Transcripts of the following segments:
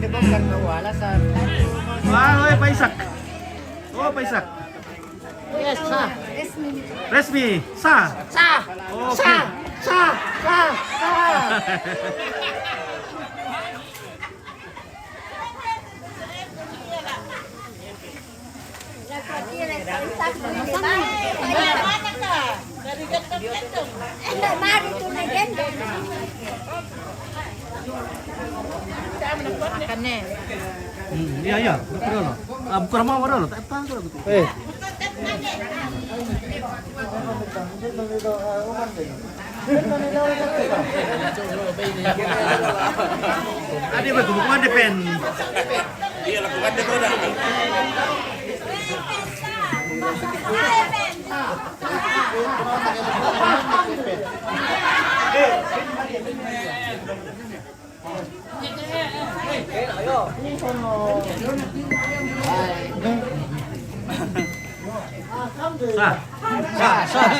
dibongkar ke alasan. Wah, Paisak. Oh, Paisak. Yes, sah. Resmi, sah. Sah. Oke. Sah. Sah. Sah. Sah. Makannya. Iya, iya. Betul loh. Bukan mau loh. Tak tahu gitu. Ada bukan depen. Iya, lakukan deh udah. Sah. Sah. Sah.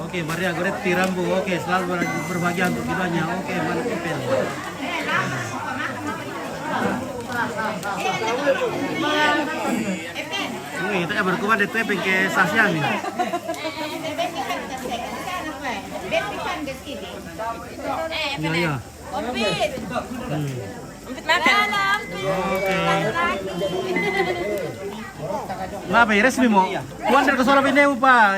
Oke, Maria Goretti Rambo. Oke, selalu berbahagia untuk keduanya. Oke, mantap Ipel. Ini kita berkuat di tepeng ke Sasian nih. Iya, iya. Ompit. Ompit makan. Oke. Apa ya resmi mo? Kuan dari Solo Pineu Pak.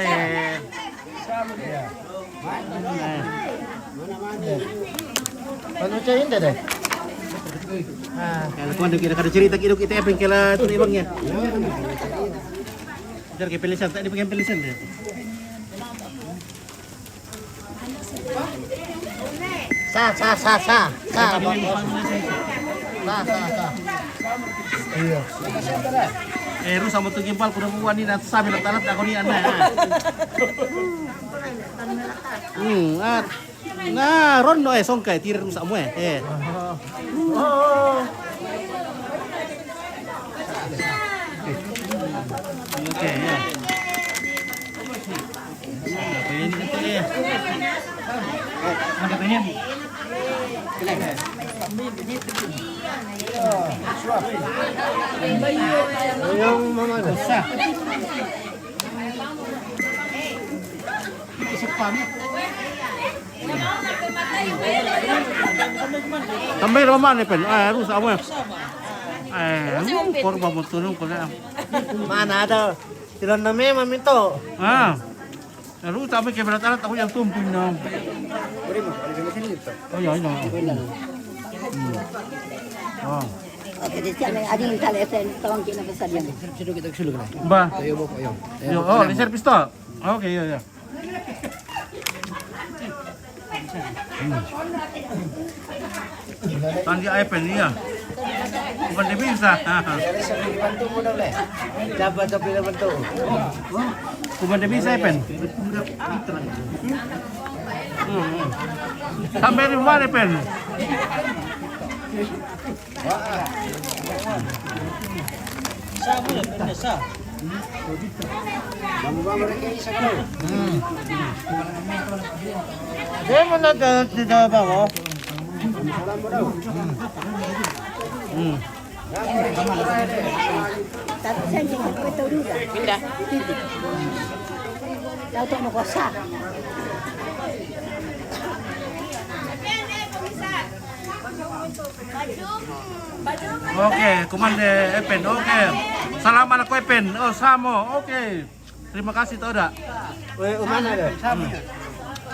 Ano siya hindi deh? Kalau kuan ada cerita kita apa yang kela tuh ibangnya. Jadi ke pelisan tadi pengen pelisan deh. Sah. Sah. Sah. Sah. Sah. Sah. Sah. Iya. Ru sama tuh gimpal kuda buan ni nat sabi na talat ako ni ana. Nah, rondo songkai tirir sa mo eh. Oh. Oke, ya. Apa ini nanti ya? Ada banyak. Yung mama ko. Sah. Isip pa mo. Tambay naman ni pen. Ru sa mo. Korban mo tulong ko na. Mana ada? Tiran na may maminto. Ru sabi kay berat-berat ako yang tumpuy na. Oh, ya, ya. Oh. Oke, di sana ada yang tali esen tolong kita besar dia. Sino kita sulog na? Ba. Ayo mo kayo. Yo, oh, di service to. Oke, ya, ya. Tandi iPad niya. Bukan dia bisa. Dari sa bantu mo daw le. Dapat sa pinabantu. Bukan dia bisa iPad. Sampai di mana iPad? Sa mo le, sa. Mambang mereka isa ka. Dia mo na tidak ba mo? Salam mo daw. Tapi saya jangan betul juga. Pindah. Tahu tak mau kosak. Oke, komande Epen. Oke. Salaman aku Epen. Oh, Samo. Oke. Terima kasih tau dak. Weh, umana le?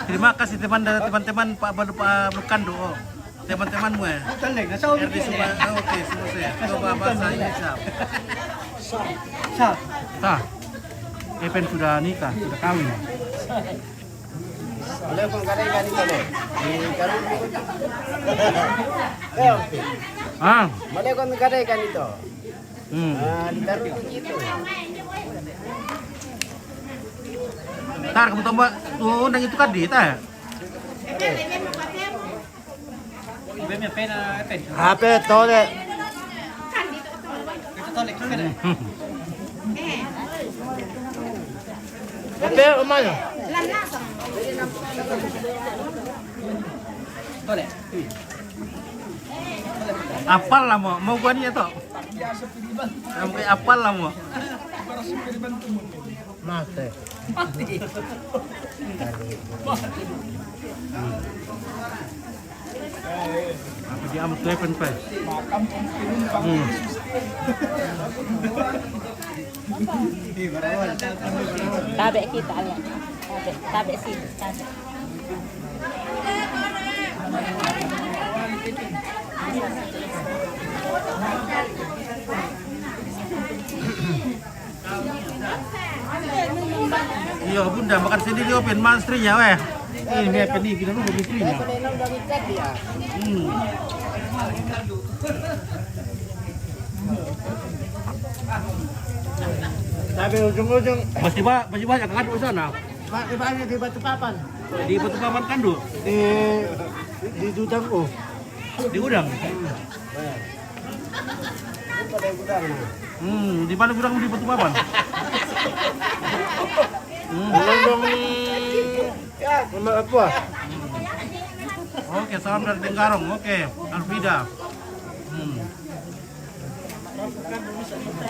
Terima kasih teman-teman Pak Bukando. Oh. Teman-temanmu ya. RD Suma. Oke, semua saya. Coba bahasa Indonesia. Sah. Epen sudah nikah, sudah kawin. Boleh pun kadang kan itu le. Di karun. Eh, oke. Boleh pun kadang kan itu. Di karun begitu. Ntar kamu tambah tuh undang itu kan di ya. HP to le. Tapi umano? Apal lah mau gua niya to. Kayak apal lah mo. Mate. Apa dia amat weapon pa. Tabe kita alam. Tabe sih. Tabe. Iya bunda makan sendiri open manstrinya weh. Ini apa nih kita mau istrinya. Tapi ujung-ujung Masih banyak kan di sana. banyak di Batu Papan. Di Batu Papan Kandu. Di Dudangku. Di gudang. Pada gudang. Di mana gudang di Batu Papan? Belum ya, sama apa? Oke, salam dari Tenggarong. Oke, Alvida.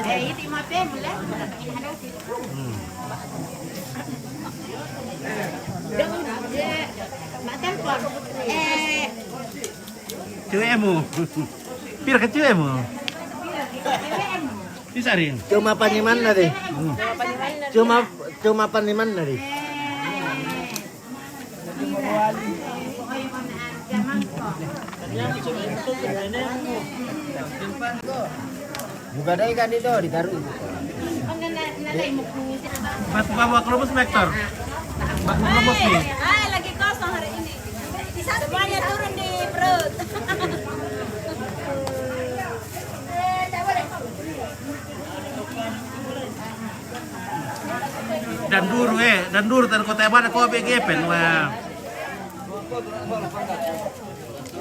Itu mati mulai. Makan pun. Cewekmu. Pir ke cewekmu. Bisa ring. Cuma paniman tadi. Cuma paniman tadi. Buka deh kan itu ditaruh. Batu bawa kelopos vektor. Batu kelopos nih. Lagi kosong hari ini. Semuanya turun di perut. Dan duru tan kota mana kau begepen wah.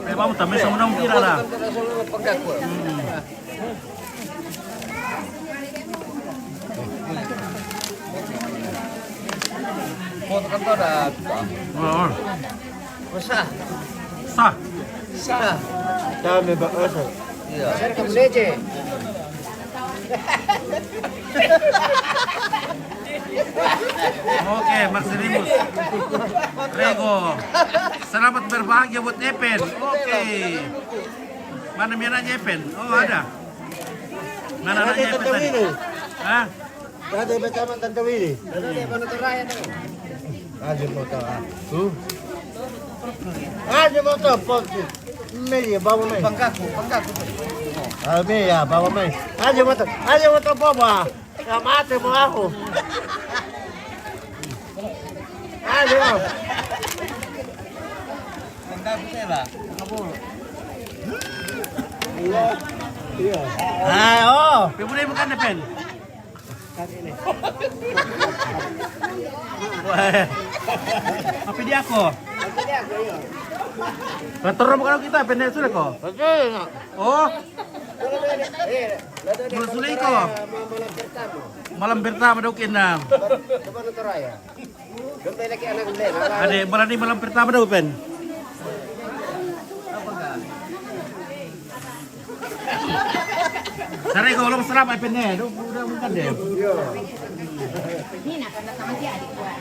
Memang tambah sama nong kira lah. Foto kan ada. Oh, Sah. sah. Sah. Dami ba oso? Iya. Sir kamu leje. Oke, Maximus. Rego. Selamat berbahagia buat Epen. Oke. Mana anaknya Epen? Oh, ada. Mana anaknya Epen tadi? Hah? Ada bersama Tante Willy. Ada penonton raya tuh. Ada motor. Ada motor posisi. Media bawa mai. Pangkaku. Ya bawa mai. Ada motor bawa. Ya mati mo ako. Ada. Pangkaku saya ba? Iya. Oh. Pemulai bukan Epen. Wah. Apa dia ko? Retro bukan kita pendek sudah ko. Oh. Mulai sulit ko. Malam pertama daw kinam. Ade, berani malam pertama daw pen. Saray ko walang sarap ay pen eh. Udah bukan deh. Ini nak kena sama si adik gua.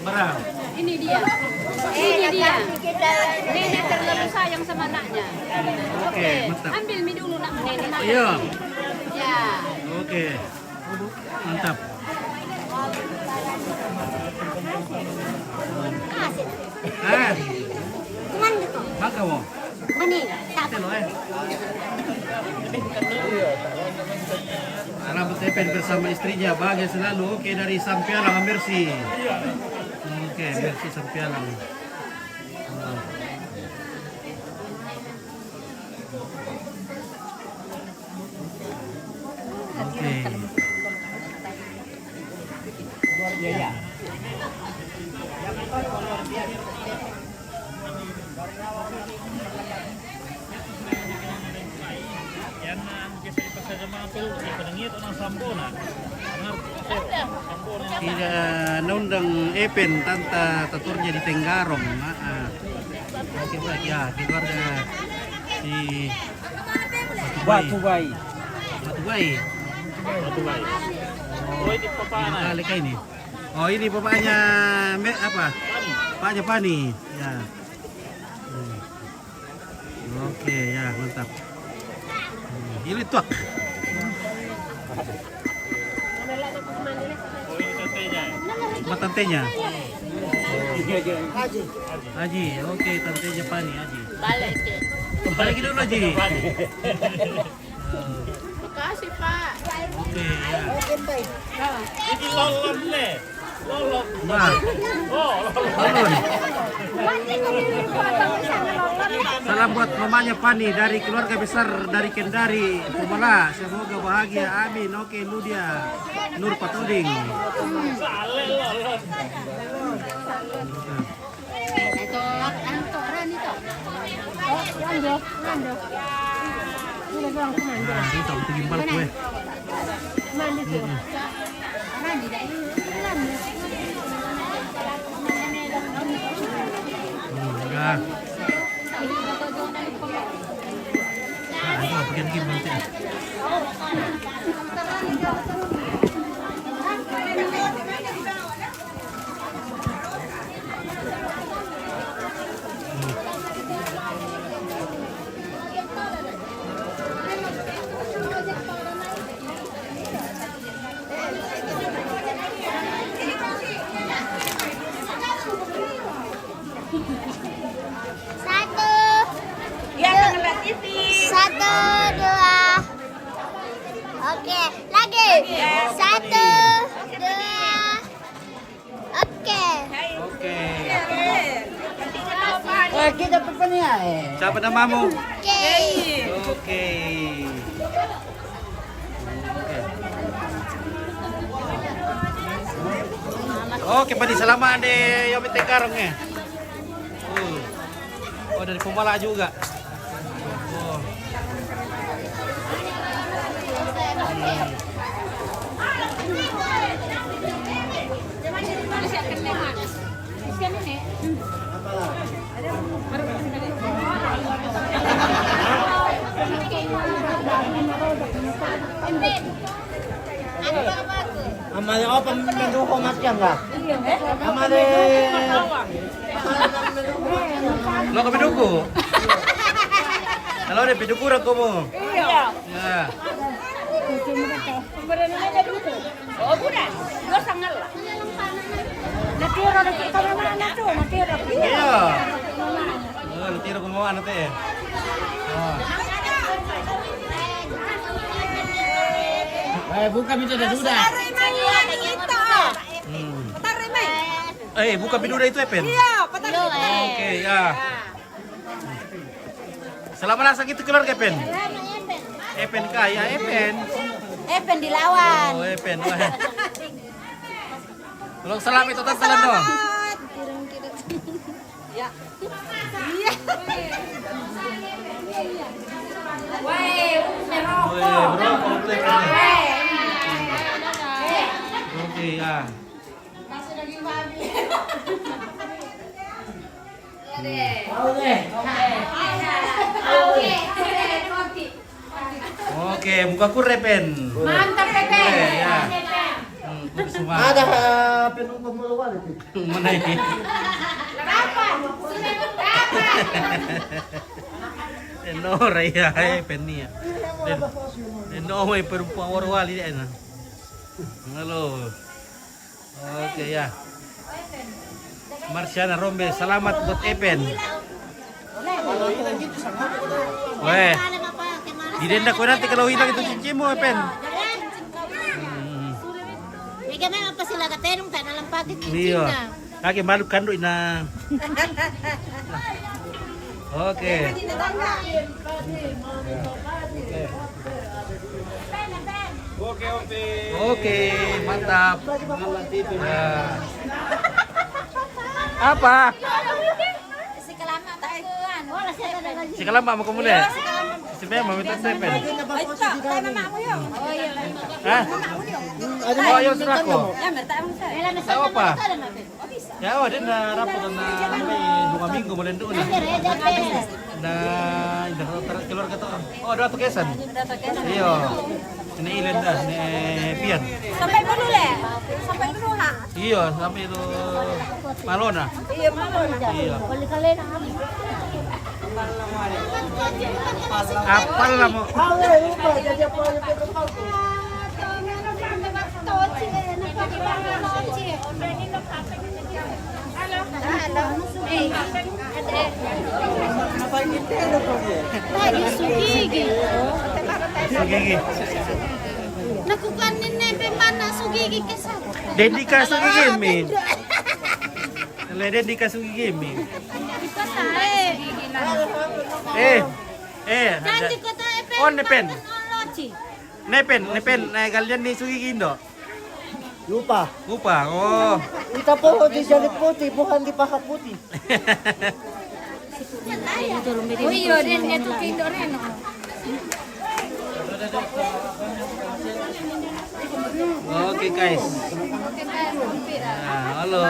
Berang. Ini dia. Ini dia. Nenek terlalu sayang sama anaknya. Oke, mantap. Ambil mie dulu nak nenek. Iya. Ya. Oke. Mantap. Ah. Makan mo. Telo eh. Salamat Epen bersama istrinya bahagia selalu. Oke, dari Sampialang Mercy. Oke, Mercy Sampialang. Oke. Tidak nundang Epen tanta taturnya di Tenggarong. Oke baik ya, keluarga si Batu Bayi. Oh, ini kali ini. Oh, ini bapaknya apa? Bapaknya Pani. Ya. Oke, ya, mantap. Ini tuak. Tantenya. Haji, oke, tantenya Pani, Haji. Balik dulu Haji. Makasih, Pak. Oke, ya. Ini lolon nih. Lolon. Nah. Lolon. Salam buat mamanya Pani dari keluarga besar dari Kendari, Pemala. Semoga bahagia. Amin. Oke, Ludia. Nur Patoding. Sale lolon. Ito, ano to? Rani to? Oh, Rando. Nah, ini tak betul gimbal kue. Mandi to. Rani dahil. Rando. Ya. Nah, ini bagian gimbal tu. Satu, dua. Oke, lagi. Satu, dua. Oke. Oke. Kita pepennya Siapa namamu? Oke. Oke. Oke, Pani selamat deh Yomi Tenggarong ya. Oh, dari Pemala juga. Oh. Amale apa menduko mas ya enggak? Amale. Lo ke Piduku? Kalau ada Piduku rak kamu? Iya. Ya. Oh, bukan. Dua sangat lah. Natiro na kita mana tu? Natiro. Iya. Oh, natiro ko mo ano te. Oh. Buka pintu dah duda. Buka pintu itu Epen. Iya, patah. Oke, ya. Selama rasa gitu keluarga Epen. Epen kaya Epen. Epen dilawan. Oh, Epen. Tolong salam itu tantelan dong. Ya. Oke, ya. Oke, buka kurepen. Mantap, Pepe. Ya. Ada penunggu meluar itu. Mana ini? Kapan? Sudah kapan? No, raya, pennya. No, may perempuan warwali dia na. Halo. Oke ya. Marciana Rombe, selamat buat Epen. Weh. Didenda ko nanti kalau hilang itu cincinmu, Epen. kami apa sila katerong tayo nalang pagit Iya. Kaki malu kanduk ina. Oke. Oke, mantap. Ya. Apa? Si kalama takuan. Wala siya talaga. Si kalamba mau kamu deh. Si Bea mau minta tepen. Ay, tayo mama mo yun. Oh, iya. Hah? Oh, ayo serako. Ya, merta mo sa. Tahu apa? Ya, oh, dia na rapat na may 2 minggu mulai doon na. Na keluarga to. Oh, ada kesan. Iyo. Ini ilan dah, ni pian. Sampai dulu le. Sampai dulu ha. Iyo, sampai itu Malona. Iya, malo na. Iyo. Kali-kali na kami. Apal lah mo. Sugigi. Sugigi. Nakukanin na yung mana sugigi kesa. Dedika Sugigi min. Kalau Dedika Sugigi min. Ito tayo. Janji ko tayo. Oh, nepen. Lochi. Nepen, na kalian ni Sugigi Indo. Lupa. Lupa. Oh. Kita po di jalit putih, bukan di paha putih. Oh iya, din ito kindo rin. Oke guys. Nah, halo.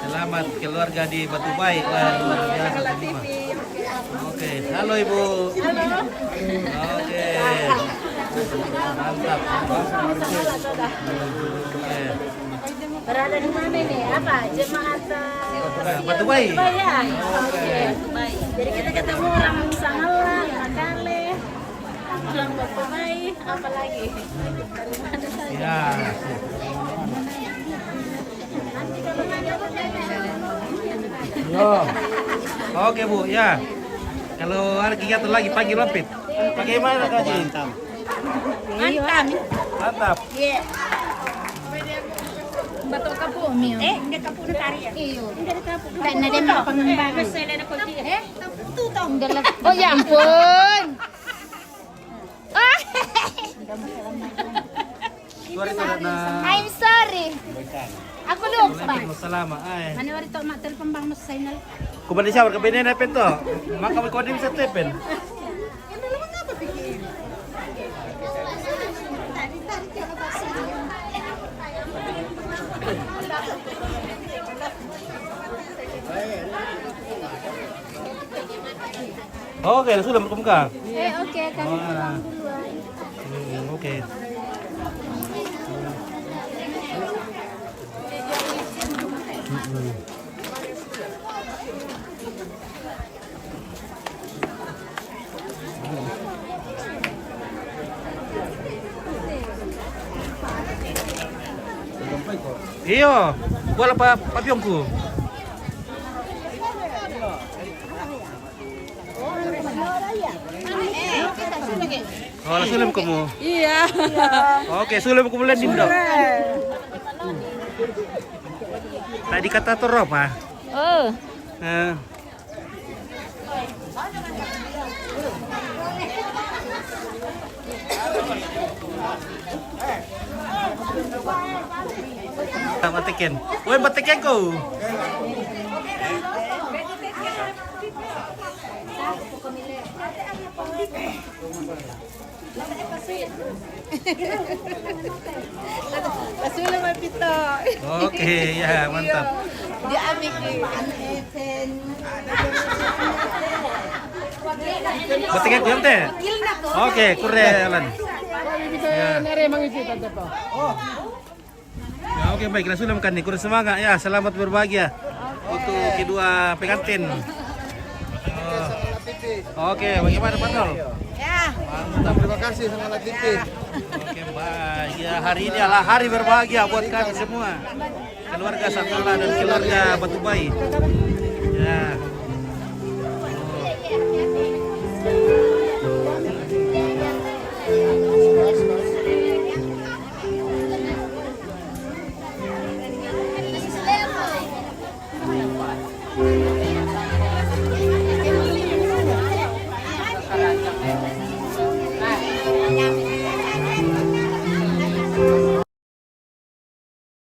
Selamat keluarga di Batu Baik. Wah, luar biasa semua. Oke, halo Ibu. Oke. Mantap. Oke. Berada di mana ini? Apa? Jemaat Batu Baik. ya? Oke. Jadi kita ketemu orang Sangala, Makale, orang Batu Baik, apa lagi? Dari mana saja? Ya. Yo. Oke Bu, ya. Kalau ada kegiatan lagi pagi lampit. Bagaimana Kak Ji? Mantap. Mantap. Iya. Bato kapo mi. Hindi kapo na tari. Iyo. Hindi kapo. Kaya na din pangambagan. Sila na kunti. Tutong. Oh ya ampun. Sorry na. I'm sorry. Aku lupa. Salama ay. Ano wari to ma telepon bang mas signal. Kung shower ka binin na to. Maka may kodim sa tepen. Oke, sudah berkemuka. Oke, kami pulang duluan. Oke. Iya, bola papyongku. Oh, sulim kamu. Iya. Oke, sulim kamu lihat Dindo. Tadi kata tuh apa? Oh. Batikin. Woi, batikin ko. Pasulah may pito. Oke, ya mantap. Di amik Batikin ko yun, te. Oke, kurelan. Ya. Ya, oke baik, langsung makan nih. Kurang semangat ya. Selamat berbahagia untuk kedua pengantin. Oke, bagaimana Pak Nol? Ya. Mantap. Terima kasih sama La TV. Oke, baik. Ya, hari ini adalah hari berbahagia buat kami semua. Keluarga Sangala dan keluarga Batu Baik. Ya.